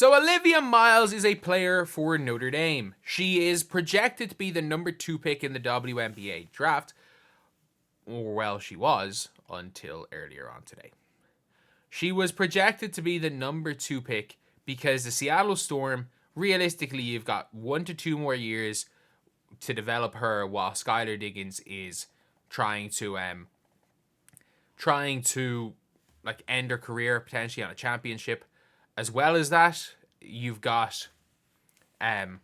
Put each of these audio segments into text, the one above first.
So Olivia Miles is a player for Notre Dame. She is projected to be the number 2 pick in the WNBA draft. Or, well, she was until earlier on today. She was projected to be the number 2 pick because the Seattle Storm, realistically, you've got 1 to 2 more years to develop her while Skylar Diggins is trying to end her career potentially on a championship. As well as that, you've got no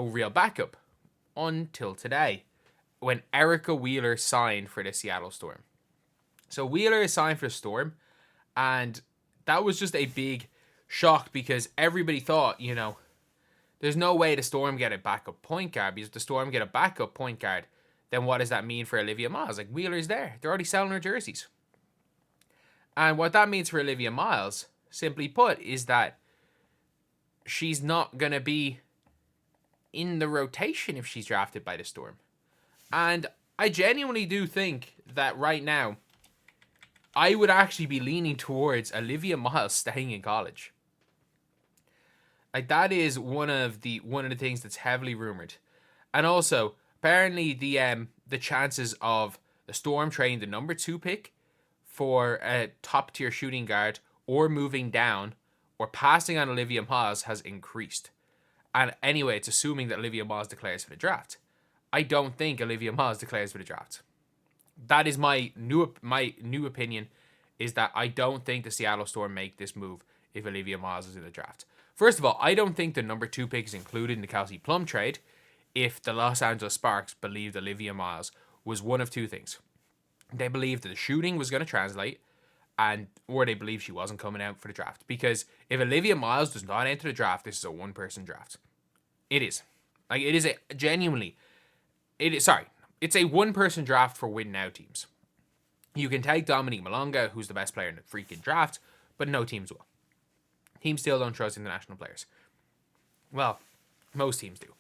real backup until today when Erica Wheeler signed for the Seattle Storm. So Wheeler is signed for the Storm, and that was just a big shock because everybody thought, there's no way the Storm get a backup point guard, because if the Storm get a backup point guard, then what does that mean for Olivia Miles? Like, Wheeler's there. They're already selling her jerseys. And what that means for Olivia Miles, simply put, is that she's not going to be in the rotation if she's drafted by the Storm. And I genuinely do think that right now, I would actually be leaning towards Olivia Miles staying in college. Like, that is one of the things that's heavily rumored. And also, apparently the chances of the Storm trading the number 2 pick for a top-tier shooting guard or moving down or passing on Olivia Miles has increased. And anyway, it's assuming that Olivia Miles declares for the draft. I don't think Olivia Miles declares for the draft. That is my new opinion, is that I don't think the Seattle Storm make this move if Olivia Miles is in the draft. First of all, I don't think the number 2 pick is included in the Kelsey Plum trade if the Los Angeles Sparks believed Olivia Miles was one of two things. They believed that the shooting was going to translate, or they believed she wasn't coming out for the draft. Because if Olivia Miles does not enter the draft, this is a one-person draft. It is. Like, it is it's a one-person draft for win-now teams. You can take Dominique Malonga, who's the best player in the freaking draft, but no teams will. Teams still don't trust international players. Well, most teams do.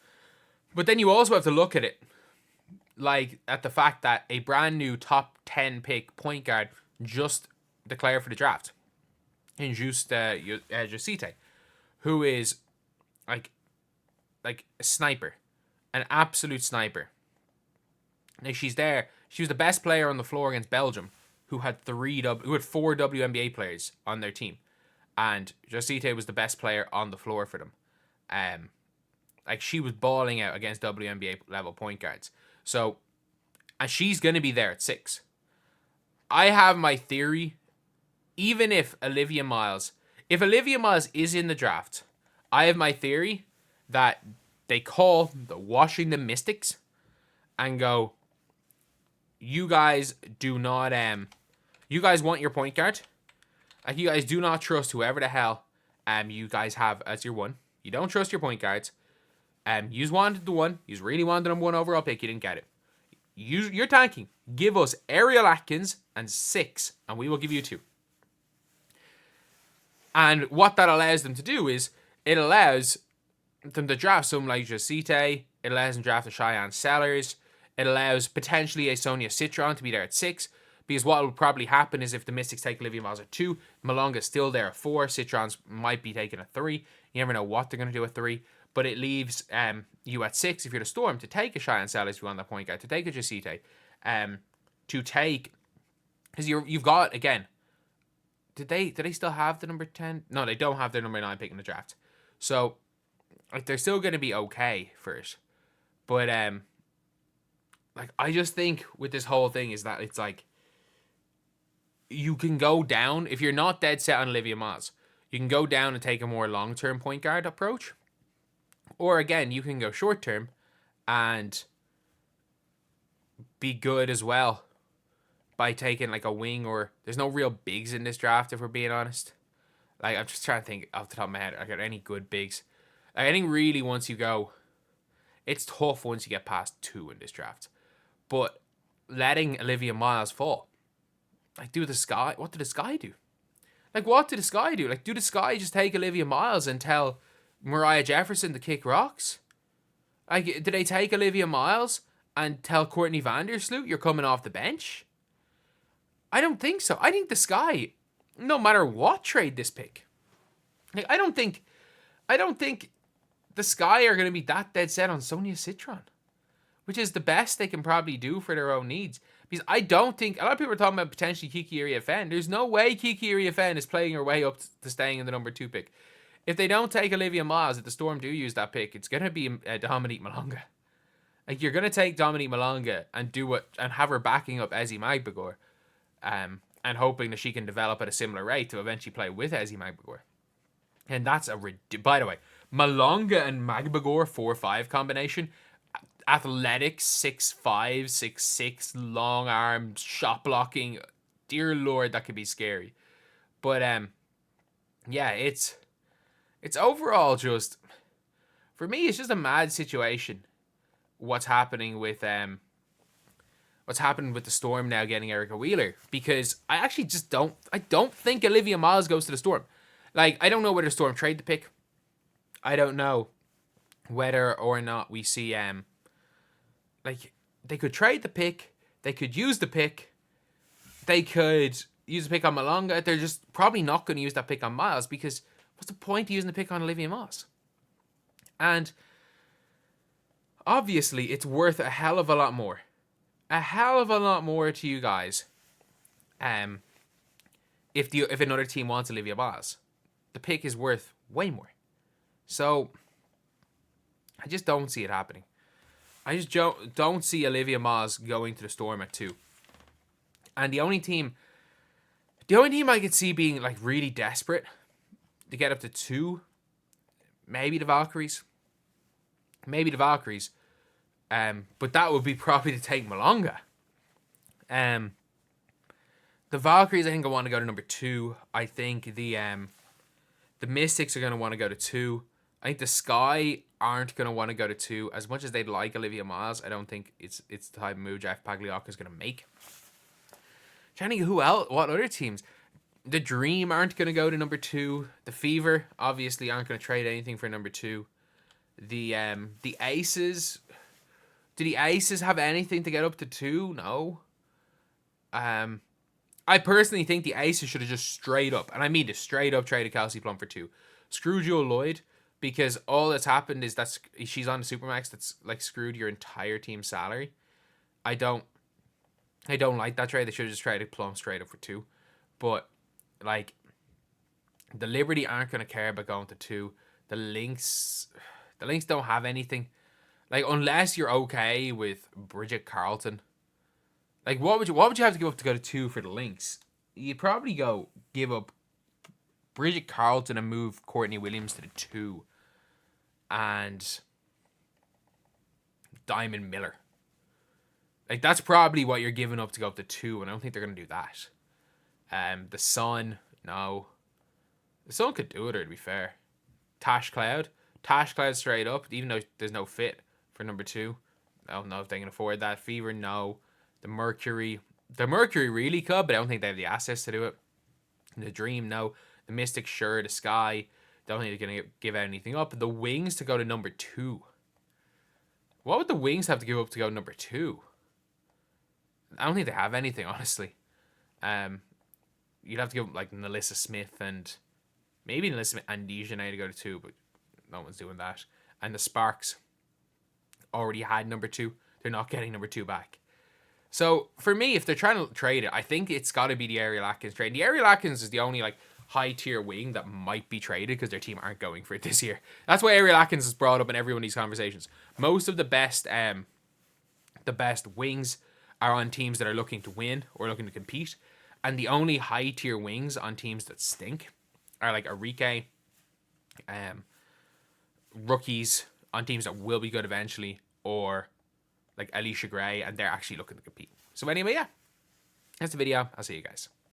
But then you also have to look at it at the fact that a brand new top 10 pick point guard just declared for the draft in Jusite, who is like a sniper, an absolute sniper. Like, she's there. She was the best player on the floor against Belgium, who had 4 WNBA players on their team, and Jusite was the best player on the floor for them. She was balling out against WNBA level point guards. So, and she's going to be there at 6. I have my theory, even if Olivia Miles is in the draft, I have my theory that they call the Washington Mystics and go, you guys do not, you guys want your point guard. Like, you guys do not trust whoever the hell you guys have as your one. You don't trust your point guards. You wanted the one. You really wanted the number 1 overall pick. You didn't get it. You're tanking. Give us Ariel Atkins and 6, and we will give you 2. And what that allows them to do is, it allows them to draft someone like Jusite. It allows them to draft a Cheyenne Sellers. It allows potentially a Sonia Citron to be there at 6. Because what will probably happen is if the Mystics take Olivia Miles at 2, Malonga's still there at 4. Citrons might be taken at 3. You never know what they're going to do at 3. But it leaves you at 6 if you're the Storm to take a Cheyenne Sellers if you want that point guard, to take a Jusite, to take, because you've got, again, did they still have the number 10? No, they don't have their number 9 pick in the draft. So, they're still going to be okay for it. But, I just think with this whole thing is that it's you can go down, if you're not dead set on Olivia Miles, you can go down and take a more long-term point guard approach. Or again, you can go short-term and be good as well by taking a wing, or there's no real bigs in this draft if we're being honest. I'm just trying to think off the top of my head, are there any good bigs? I think really once you go, it's tough once you get past 2 in this draft. But letting Olivia Miles fall, what did the Sky do? What did the Sky do? Do the Sky just take Olivia Miles and tell Mariah Jefferson to kick rocks? Did they take Olivia Miles and tell Courtney Vandersloot you're coming off the bench? I don't think so. I think the Sky, no matter what trade this pick, Like, I don't think the Sky are going to be that dead set on Sonia Citron, which is the best they can probably do for their own needs. Because I don't think, a lot of people are talking about potentially Kiki Iriafen. There's no way Kiki Iriafen is playing her way up to staying in the number 2 pick. If they don't take Olivia Miles, if the Storm do use that pick, it's going to be Dominique Malonga. Like, you're going to take Dominique Malonga and have her backing up Ezzy Magbegor, and hoping that she can develop at a similar rate to eventually play with Ezzy Magbegor. And that's by the way, Malonga and Magbegor 4-5 combination, athletic, 6'5", 6'6", long arms, shot blocking. Dear Lord, that could be scary. But yeah, it's overall just, for me, it's just a mad situation. What's happening with the Storm now getting Erica Wheeler, because I actually just don't think Olivia Miles goes to the Storm. Like, I don't know whether Storm trade the pick. I don't know whether or not we see like, they could trade the pick, they could use the pick, they could use the pick on Malonga. They're just probably not going to use that pick on Miles, because what's the point of using the pick on Olivia Miles? And obviously it's worth a hell of a lot more. A hell of a lot more to you guys. If another team wants Olivia Miles, the pick is worth way more. So I just don't see it happening. I just don't see Olivia Miles going to the Storm at 2. And the only team I could see being like really desperate to get up to 2, maybe the Valkyries. But that would be probably to take Malonga. The Valkyries, I think, I want to go to number 2. I think the Mystics are going to want to go to 2. I think the Sky aren't going to want to go to 2. As much as they'd like Olivia Miles, I don't think it's the type of move Jeff Pagliocca is going to make. Trying to think who else, what other teams. The Dream aren't going to go to number 2. The Fever obviously aren't going to trade anything for number 2. The Aces. Do the Aces have anything to get up to 2? No. I personally think the Aces should have just straight up, and I mean just straight up, traded Kelsey Plum for 2. Screw Jewel Lloyd, because all that's happened is that she's on the Supermax that's like screwed your entire team's salary. I don't like that trade. They should have just traded Plum straight up for 2. But like, the Liberty aren't going to care about going to 2. The Lynx don't have anything. Like, unless you're okay with Bridget Carlton. Like, what would you have to give up to go to 2 for the Lynx? You'd probably give up Bridget Carlton and move Courtney Williams to the 2. And Diamond Miller. Like, that's probably what you're giving up to go up to 2, and I don't think they're going to do that. The Sun, no. The Sun could do it, or to be fair. Tash Cloud straight up, even though there's no fit for number 2. I don't know if they can afford that. Fever, no. The Mercury really could, but I don't think they have the assets to do it. The Dream, no. The Mystic, sure. The Sky, don't think they're going to give anything up. The Wings to go to number 2. What would the Wings have to give up to go number 2? I don't think they have anything, honestly. You'd have to give like Nalissa Smith and maybe Nalissa Smith and Dejanay to go to 2, but no one's doing that. And the Sparks already had number 2. They're not getting number 2 back. So for me, if they're trying to trade it, I think it's got to be the Ariel Atkins trade. The Ariel Atkins is the only like high tier wing that might be traded because their team aren't going for it this year. That's why Ariel Atkins is brought up in every one of these conversations. Most of the best wings are on teams that are looking to win or looking to compete, and the only high tier wings on teams that stink are like Arike, rookies on teams that will be good eventually, or like Alicia Gray, and they're actually looking to compete. So anyway, yeah, that's the video. I'll see you guys.